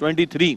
23,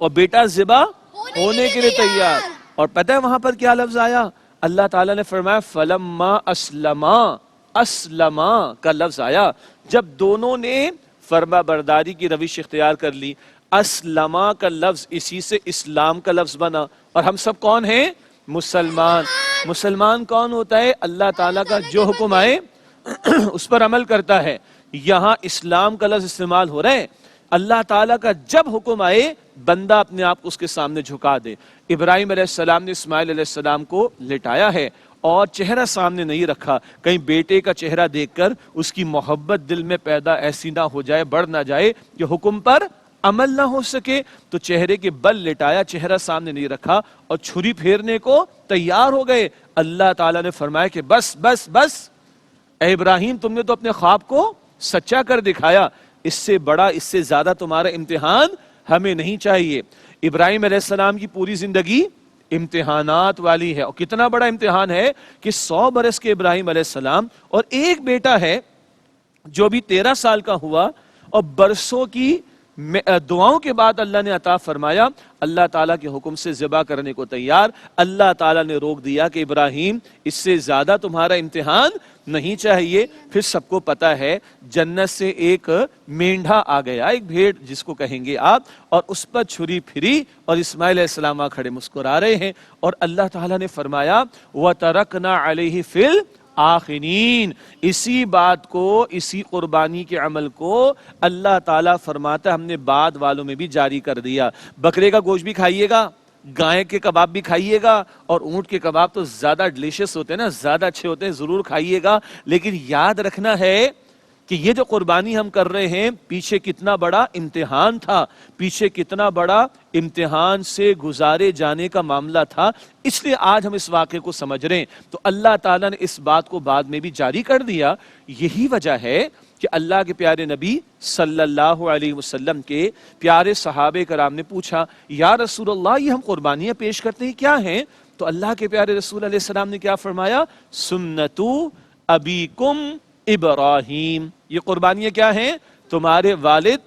اور بیٹا ذبح ہونے کے لیے تیار. اور پتہ ہے وہاں پر کیا لفظ آیا؟ اللہ تعالیٰ نے فرمایا فلما اسلما کا لفظ آیا جب دونوں نے فرما برداری کی روش اختیار کر لی. اسلما کا لفظ اسی سے اسلام کا لفظ بنا. اور ہم سب کون ہیں؟ مسلمان. مسلمان کون ہوتا ہے؟ اللہ تعالیٰ کا جو حکم آئے اس پر عمل کرتا ہے. یہاں اسلام کا لفظ استعمال ہو رہا ہے. اللہ تعالیٰ کا جب حکم آئے بندہ اپنے آپ کو اس کے سامنے جھکا دے. ابراہیم علیہ السلام نے اسماعیل علیہ السلام کو لٹایا ہے اور چہرہ سامنے نہیں رکھا. کہیں بیٹے کا چہرہ دیکھ کر اس کی محبت دل میں پیدا ایسی نہ ہو جائے، بڑھ نہ جائے کہ حکم پر عمل نہ ہو سکے. تو چہرے کے بل لٹایا، چہرہ سامنے نہیں رکھا اور چھری پھیرنے کو تیار ہو گئے. اللہ تعالیٰ نے فرمایا کہ بس بس بس اے ابراہیم، تم نے تو اپنے خواب کو سچا کر دکھایا. اس سے بڑا، اس سے زیادہ تمہارا امتحان ہمیں نہیں چاہیے. ابراہیم علیہ السلام کی پوری زندگی امتحانات والی ہے. اور کتنا بڑا امتحان ہے کہ 100 برس کے ابراہیم علیہ السلام اور ایک بیٹا ہے جو بھی 13 سال کا ہوا اور برسوں کی دعاؤں کے بعد اللہ نے عطا فرمایا. اللہ تعالیٰ کے حکم سے ذبح کرنے کو تیار. اللہ تعالیٰ نے روک دیا کہ ابراہیم اس سے زیادہ تمہارا امتحان نہیں چاہیے. پھر سب کو پتا ہے جنت سے ایک مینڈھا آ گیا، ایک بھیڑ جس کو کہیں گے آپ، اور اس پر چھری پھری اور اسماعیل علیہ السلام کھڑے مسکرا رہے ہیں. اور اللہ تعالیٰ نے فرمایا وَتَرَكْنَا عَلَيْهِ فِي الْآخِرِينَ. اسی بات کو، اسی قربانی کے عمل کو اللہ تعالیٰ فرماتا ہے ہم نے بعد والوں میں بھی جاری کر دیا. بکرے کا گوشت بھی کھائیے گا، گائے کے کباب بھی کھائیے گا، اور اونٹ کے کباب تو زیادہ ڈیلیشس ہوتے ہیں نا، زیادہ اچھے ہوتے ہیں، ضرور کھائیے گا. لیکن یاد رکھنا ہے کہ یہ جو قربانی ہم کر رہے ہیں پیچھے کتنا بڑا امتحان تھا، پیچھے کتنا بڑا امتحان سے گزارے جانے کا معاملہ تھا. اس لیے آج ہم اس واقعے کو سمجھ رہے ہیں. تو اللہ تعالیٰ نے اس بات کو بعد میں بھی جاری کر دیا. یہی وجہ ہے کہ اللہ کے پیارے نبی صلی اللہ علیہ وسلم کے پیارے صحابہ کرام نے پوچھا یا رسول اللہ یہ ہم قربانیاں پیش کرتے ہیں کیا ہیں؟ تو اللہ کے پیارے رسول علیہ السلام نے کیا فرمایا؟ سنتو ابیکم ابراہیم. یہ قربانیاں کیا ہیں؟ تمہارے والد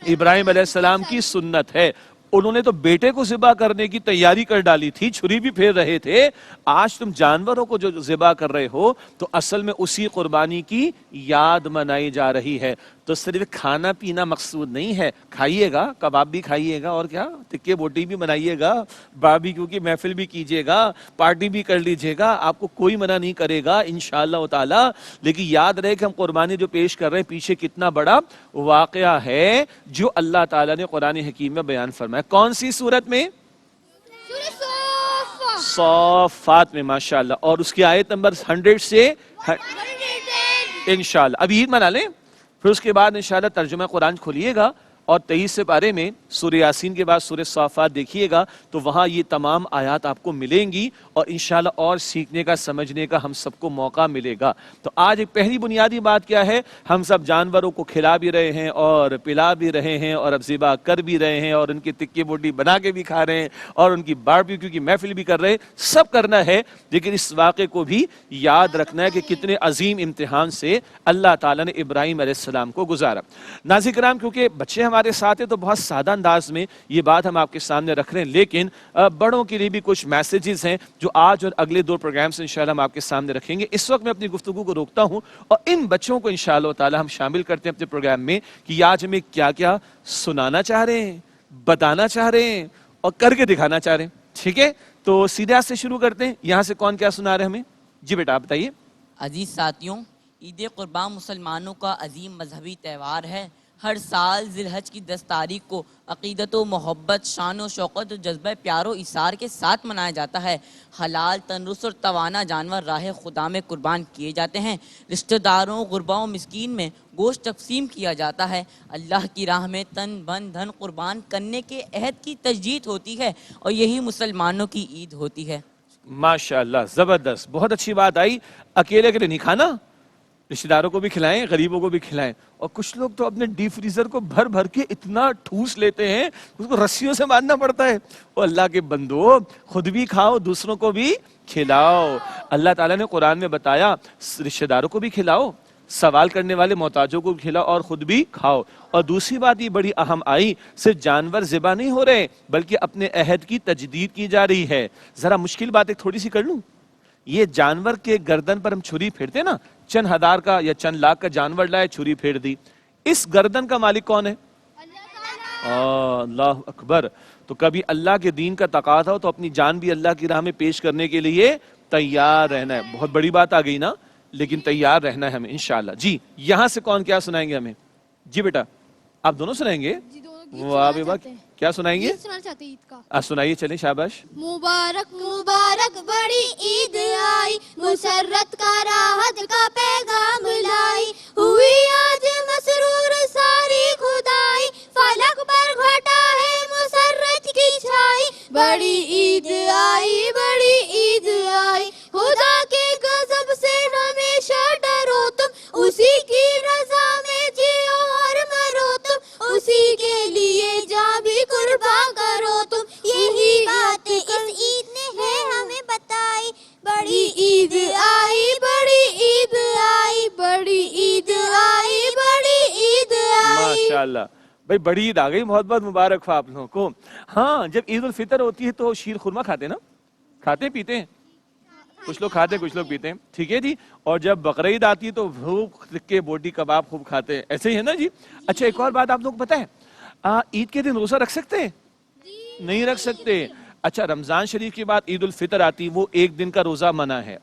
ابراہیم علیہ السلام کی سنت ہے. انہوں نے تو بیٹے کو ذبح کرنے کی تیاری کر ڈالی تھی، چھری بھی پھیر رہے تھے. آج تم جانوروں کو جو ذبح کر رہے ہو تو اصل میں اسی قربانی کی یاد منائی جا رہی ہے. تو صرف کھانا پینا مقصود نہیں ہے. کھائیے گا، کباب بھی کھائیے گا، اور کیا تکے بوٹی بھی بنائیے گا، باربیکیو کی محفل بھی کیجیے گا، پارٹی بھی کر لیجیے گا. آپ کو کوئی منع نہیں کرے گا انشاءاللہ تعالی. لیکن یاد رہے کہ ہم قربانی جو پیش کر رہے ہیں پیچھے کتنا بڑا واقعہ ہے جو اللہ تعالیٰ نے قرآن حکیم میں بیان فرمایا. کون سی صورت میں؟ سورہ صف صافات میں. ماشاءاللہ. اور اس کی آیت نمبر 100 سے انشاءاللہ. ابھی عید منا لیں، پھر اس کے بعد انشاءاللہ ترجمہ قرآن کھولیے گا اور 23 سے پارے میں سورہ یاسین کے بعد سورہ صافات دیکھیے گا تو وہاں یہ تمام آیات آپ کو ملیں گی اور انشاءاللہ اور سیکھنے کا، سمجھنے کا ہم سب کو موقع ملے گا. تو آج ایک پہلی بنیادی بات کیا ہے؟ ہم سب جانوروں کو کھلا بھی رہے ہیں اور پلا بھی رہے ہیں اور اب ذبح کر بھی رہے ہیں اور ان کی تکی بوٹی بنا کے بھی کھا رہے ہیں اور ان کی باربیکیو کی محفل بھی کر رہے ہیں. سب کرنا ہے، لیکن اس واقعے کو بھی یاد رکھنا ہے کہ کتنے عظیم امتحان سے اللہ تعالیٰ نے ابراہیم علیہ السلام کو گزارا. ناظرین کرام، کیونکہ بچے ہمارے ساتھ ہیں تو بہت سادہ انداز میں یہ بات ہم آپ کے سامنے رکھ رہے ہیں، لیکن بڑوں کے لیے بھی کچھ میسیجز ہیں جو آج اور اگلے 2 پروگرامز انشاءاللہ ہم آپ کے سامنے رکھیں گے. اس وقت میں اپنی گفتگو کو روکتا ہوں اور ان بچوں کو انشاءاللہ تعالی ہم شامل کرتے ہیں اپنے پروگرام میں کہ آج ہمیں کیا کیا سنانا چاہ رہے ہیں، بتانا چاہ رہے ہیں اور کر کے دکھانا چاہ رہے ہیں. ٹھیک ہے، تو سیدھے سے شروع کرتے ہیں. یہاں سے کون کیا سنا رہے ہیں ہمیں؟ جی بیٹا آپ بتائیے. عزیز ساتھیوں، عید قربان مسلمانوں کا عظیم مذہبی تہوار ہے. ہر سال ذی الحج کی 10 تاریخ کو عقیدت و محبت، شان و شوقت اور جذبہ پیار و ایثار کے ساتھ منایا جاتا ہے. حلال، تندرست اور توانا جانور راہ خدا میں قربان کیے جاتے ہیں. رشتہ داروں، غرباء و مسکین میں گوشت تقسیم کیا جاتا ہے. اللہ کی راہ میں تن من دھن قربان کرنے کے عہد کی تجدید ہوتی ہے اور یہی مسلمانوں کی عید ہوتی ہے. ماشاءاللہ، زبردست، بہت اچھی بات آئی. اکیلے کے لیے نہیں کھانا، رشتہ داروں کو بھی کھلائیں، غریبوں کو بھی کھلائیں. اور کچھ لوگ تو اپنے ڈیپ فریزر کو بھر بھر کے اتنا ٹھوس لیتے ہیں اس کو رسیوں سے باندھنا پڑتا ہے. وہ اللہ کے بندو، خود بھی کھاؤ، دوسروں کو بھی کھلاؤ. اللہ تعالیٰ نے قرآن میں بتایا رشتہ داروں کو بھی کھلاؤ، سوال کرنے والے محتاجوں کو کھلاؤ اور خود بھی کھاؤ. اور دوسری بات یہ بڑی اہم آئی, صرف جانور ذبح نہیں ہو رہے بلکہ اپنے عہد کی تجدید کی جا رہی ہے. ذرا مشکل بات ایک تھوڑی سی کر لوں, یہ جانور کے گردن پر ہم چھری پھیرتے نا, چند ہزار کا یا چند لاکھ کا جانور لائے, چھری پھیر دی, اس گردن کا مالک کون ہے؟ اللہ اکبر. تو کبھی اللہ کے دین کا تقاضا ہو تو اپنی جان بھی اللہ کی راہ میں پیش کرنے کے لیے تیار رہنا ہے. بہت بڑی بات آ گئی نا, لیکن تیار رہنا ہے ہمیں انشاءاللہ. جی یہاں سے کون کیا سنائیں گے ہمیں؟ جی بیٹا آپ دونوں سنائیں گے؟ واہ بے واہ, کیا سنائیں گے؟ سنانا چاہتے ہیں عید کا. سنائیے, چلیں شاباش. مبارک مبارک بڑی عید آئی, مسرت کا راحت کا پیغام لائی, ہوئی آج مسرور ساری خدائی, فلک پر گھٹا ہے مسرت کی چھائی. بڑی عید آئی بڑی عید آئی, خدا کے غضب سے ہمیشہ ڈرو تم, اسی کی رضا میں جیو اور مرو تم, اسی کے لیے جاں بھی قربان کرو تم. یہی بات اس عید نے ہے ہمیں بتائی, بڑی عید آئی بڑی عید آئی, بڑی عید آئی بڑی عید آئی. ماشاءاللہ بھائی, بڑی عید آ گئی, بہت بہت مبارک ہو آپ لوگوں کو. ہاں جب عید الفطر ہوتی ہے تو شیر خورما کھاتے نا, کھاتے پیتے ہیں, کچھ لوگ کھاتے ہیں کچھ لوگ پیتے ہیں, ٹھیک ہے جی. اور جب بقرعید آتی ہے تو بھوک کے بوٹی کباب خوب کھاتے ہیں, ایسے ہی ہے نا جی. اچھا ایک اور بات آپ لوگ کو پتہ ہے, عید کے دن روزہ رکھ سکتے ہیں؟ نہیں رکھ سکتے. اچھا رمضان شریف کے بعد عید الفطر آتی, وہ ایک دن کا روزہ منع ہے.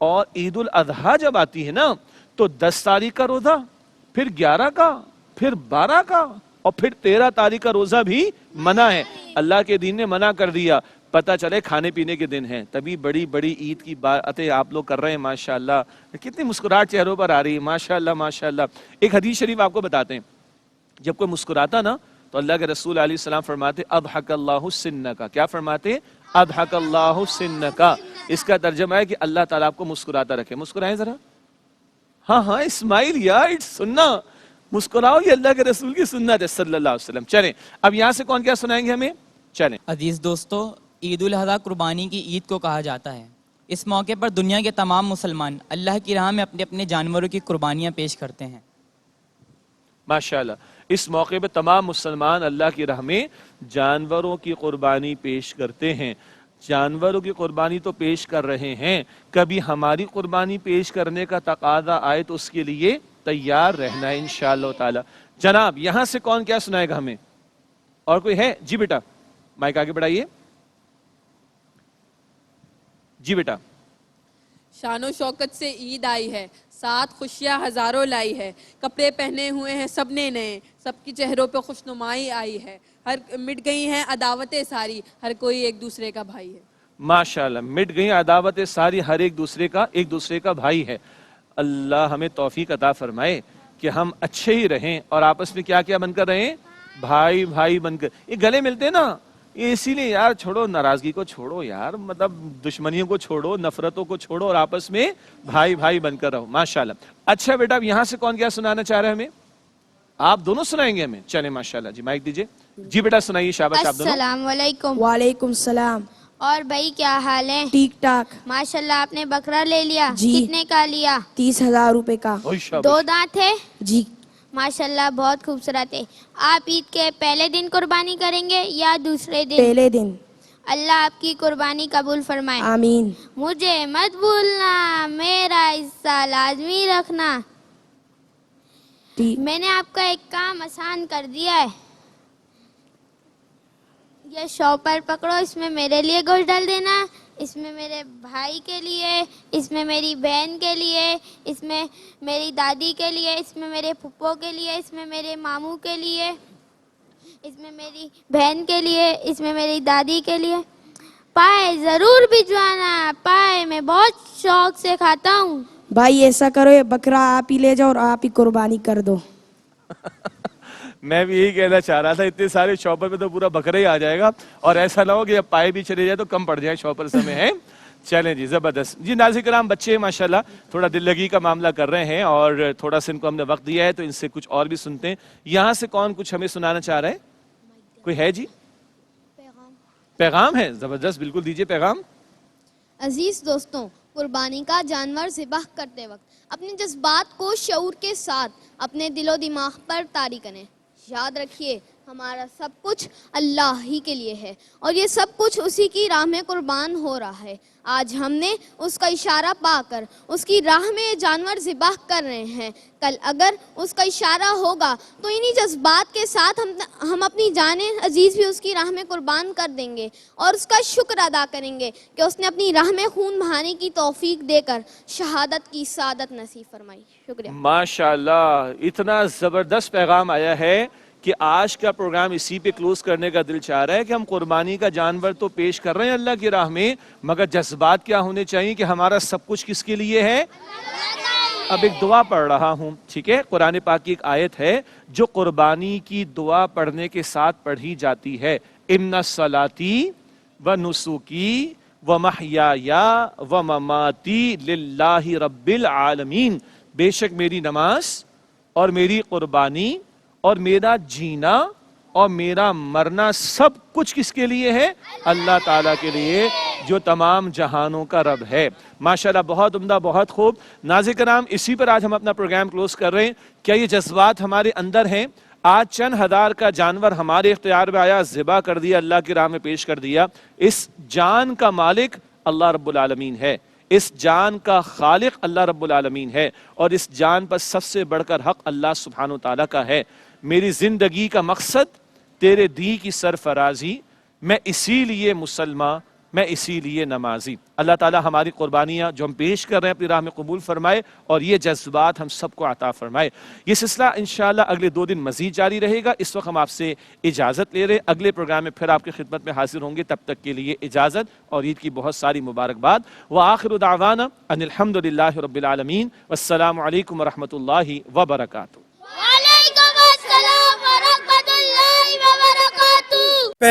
اور عید الاضحیٰ جب آتی ہے نا تو 10 تاریخ کا روزہ, پھر 11 کا, پھر 12 کا, اور پھر 13 تاریخ کا روزہ بھی منع ہے. اللہ کے دین نے منع کر دیا, پتہ چلے کھانے پینے کے دن ہیں. تبھی بڑی بڑی عید کی باتیں آپ لوگ کر رہے ہیں ماشاءاللہ, کتنی مسکراہٹ چہروں پر آ رہی ہے ماشاءاللہ ماشاءاللہ. ایک حدیث شریف آپ کو بتاتے ہیں, جب کوئی مسکراتا نا تو اللہ کے رسول علیہ السلام فرماتے اضحک اللہ سنکا. کیا فرماتے؟ اضحک اللہ سنکا. اس کا ترجمہ ہے کہ اللہ تعالیٰ آپ کو مسکراتا رکھے. مسکرائیں ذرا, ہاں ہاں اسمائل یا اٹس سننا, مسکراؤ, یہ اللہ کے رسول کی سنت ہے صلی اللہ علیہ وسلم. چلیں اب یہاں سے کون کیا سنائیں گے ہمیں؟ چلیں. عزیز دوستو, عید الاضحیٰ قربانی کی عید کو کہا جاتا ہے. اس موقع پر دنیا کے تمام مسلمان اللہ کی راہ میں اپنے اپنے جانوروں کی قربانیاں پیش کرتے ہیں. ماشاءاللہ, اس موقع پہ تمام مسلمان اللہ کی راہ میں جانوروں کی قربانی پیش کرتے ہیں. جانوروں کی قربانی تو پیش کر رہے ہیں, کبھی ہماری قربانی پیش کرنے کا تقاضا آئے تو اس کے لیے تیار رہنا ہے انشاءاللہ تعالی. جناب یہاں سے کون کیا سنائے گا ہمیں؟ اور کوئی ہے؟ جی بیٹا مائک آگے بڑھائیے. جی بیٹا. شان و شوکت سے عید آئی ہے, ساتھ خوشیاں ہزاروں لائی ہے, کپڑے پہنے ہوئے ہیں سب نے نئے, سب کی چہروں پہ خوشنمائی آئی ہے, ہر مٹ گئی ہیں عداوتیں ساری, ہر کوئی ایک دوسرے کا بھائی ہے. ماشاءاللہ, مٹ گئی عداوتیں ساری, ہر ایک دوسرے کا بھائی ہے. اللہ ہمیں توفیق عطا فرمائے کہ ہم اچھے ہی رہیں اور آپس میں کیا کیا بن کر رہیں؟ بھائی بھائی بن کر. یہ گلے ملتے نا, یہ اسی لیے یار چھوڑو ناراضگی کو, چھوڑو یار, مطلب دشمنیوں کو چھوڑو, نفرتوں کو چھوڑو اور آپس میں بھائی بھائی بن کر رہو ماشاءاللہ. اچھا بیٹا اب یہاں سے کون کیا سنانا چاہ رہے ہیں ہمیں؟ آپ دونوں سنائیں گے ہمیں؟ چلیں ماشاءاللہ. جی مائک دیجئے. جی بیٹا سنائیے, شاباش آپ دونوں. السلام علیکم. وعلیکم السلام. اور بھائی کیا حال ہے؟ ٹھیک ٹھاک. ماشاءاللہ آپ نے بکرا لے لیا؟ جی. کتنے کا لیا؟ 30,000 روپے کا. اوہ شاباش. 2 دانت ہے؟ جی. ماشاءاللہ بہت خوبصورت ہے. آپ عید کے پہلے دن قربانی کریں گے یا دوسرے دن؟ پہلے دن. اللہ آپ کی قربانی قبول فرمائے. آمین. مجھے مت بھولنا, میرا حصہ لازمی رکھنا. ٹھیک. میں نے آپ کا ایک کام آسان کر دیا ہے. یہ شاپر پکڑو, اس میں میرے لیے گوشت ڈال دینا, اس میں میرے بھائی کے لیے, اس میں میری بہن کے لیے, اس میں میری دادی کے لیے, اس میں میرے پھپھو کے لیے, اس میں میرے ماموں کے لیے, اس میں میری بہن کے لیے, اس میں میری دادی کے لیے. پائے ضرور بھجوانا, پائے میں بہت شوق سے کھاتا ہوں. بھائی ایسا کرو, یہ بکرا آپ ہی لے جاؤ اور آپ ہی قربانی کر دو. میں بھی یہی کہنا چاہ رہا تھا, اتنے سارے شاپر پہ تو پورا بکرا ہی آ جائے گا, اور ایسا نہ ہو کہ اب پائے بھی چلے جائے تو کم پڑ جائے شاپر سمے ہے. چلیں جی زبردست. جی ناظرین کرام, بچے ماشاءاللہ تھوڑا دل لگی کا معاملہ کر رہے ہیں اور تھوڑا سا ان کو ہم نے وقت دیا ہے تو ان سے کچھ اور بھی سنتے ہیں. یہاں سے کون کچھ ہمیں سنانا چاہ رہا ہے؟ کوئی ہے جی؟ پیغام ہے, زبردست, بالکل دیجئے پیغام. عزیز دوستوں, قربانی کا جانور ذبح کرتے وقت اپنے جذبات کو شعور کے ساتھ اپنے دل و دماغ پر طاری کریں. یاد رکھیے ہمارا سب کچھ اللہ ہی کے لیے ہے اور یہ سب کچھ اسی کی راہ میں قربان ہو رہا ہے. آج ہم نے اس کا اشارہ پا کر اس کی راہ میں یہ جانور ذبح کر رہے ہیں. کل اگر اس کا اشارہ ہوگا تو انہی جذبات کے ساتھ ہم اپنی جانیں عزیز بھی اس کی راہ میں قربان کر دیں گے اور اس کا شکر ادا کریں گے کہ اس نے اپنی راہ میں خون بہانے کی توفیق دے کر شہادت کی سعادت نصیب فرمائی. شکریہ. ماشاءاللہ اتنا زبردست پیغام آیا ہے کہ آج کا پروگرام اسی پہ کلوز کرنے کا دل چاہ رہا ہے کہ ہم قربانی کا جانور تو پیش کر رہے ہیں اللہ کی راہ میں، مگر جذبات کیا ہونے چاہیے کہ ہمارا سب کچھ کس کے لیے ہے؟ اب ایک دعا پڑھ رہا ہوں، ٹھیک ہے؟ قرآن پاک کی ایک آیت ہے جو قربانی کی دعا پڑھنے کے ساتھ پڑھی جاتی ہے. ان صلاتی و نسکی و محیایا و مماتی للہ رب العالمین. بے شک میری نماز اور میری قربانی اور میرا جینا اور میرا مرنا سب کچھ کس کے لیے ہے؟ اللہ تعالیٰ کے لیے جو تمام جہانوں کا رب ہے. ماشاءاللہ بہت عمدہ، بہت خوب. ناظرین کرام اسی پر آج ہم اپنا پروگرام کلوز کر رہے ہیں. کیا یہ جذبات ہمارے اندر ہیں؟ آج چند ہزار کا جانور ہمارے اختیار میں آیا، ذبح کر دیا، اللہ کی راہ میں پیش کر دیا. اس جان کا مالک اللہ رب العالمین ہے، اس جان کا خالق اللہ رب العالمین ہے اور اس جان پر سب سے بڑھ کر حق اللہ سبحانہ وتعالیٰ کا ہے. میری زندگی کا مقصد تیرے دی کی سرفرازی، میں اسی لیے مسلمان، میں اسی لیے نمازی. اللہ تعالیٰ ہماری قربانیاں جو ہم پیش کر رہے ہیں اپنی راہ میں قبول فرمائے اور یہ جذبات ہم سب کو عطا فرمائے. یہ سلسلہ انشاءاللہ اگلے 2 دن مزید جاری رہے گا. اس وقت ہم آپ سے اجازت لے رہے ہیں، اگلے پروگرام میں پھر آپ کی خدمت میں حاضر ہوں گے. تب تک کے لیے اجازت اور عید کی بہت ساری مبارکباد. وآخر دعوانا ان الحمدللہ رب العالمین والسلام علیکم ورحمۃ اللہ وبرکاتہ.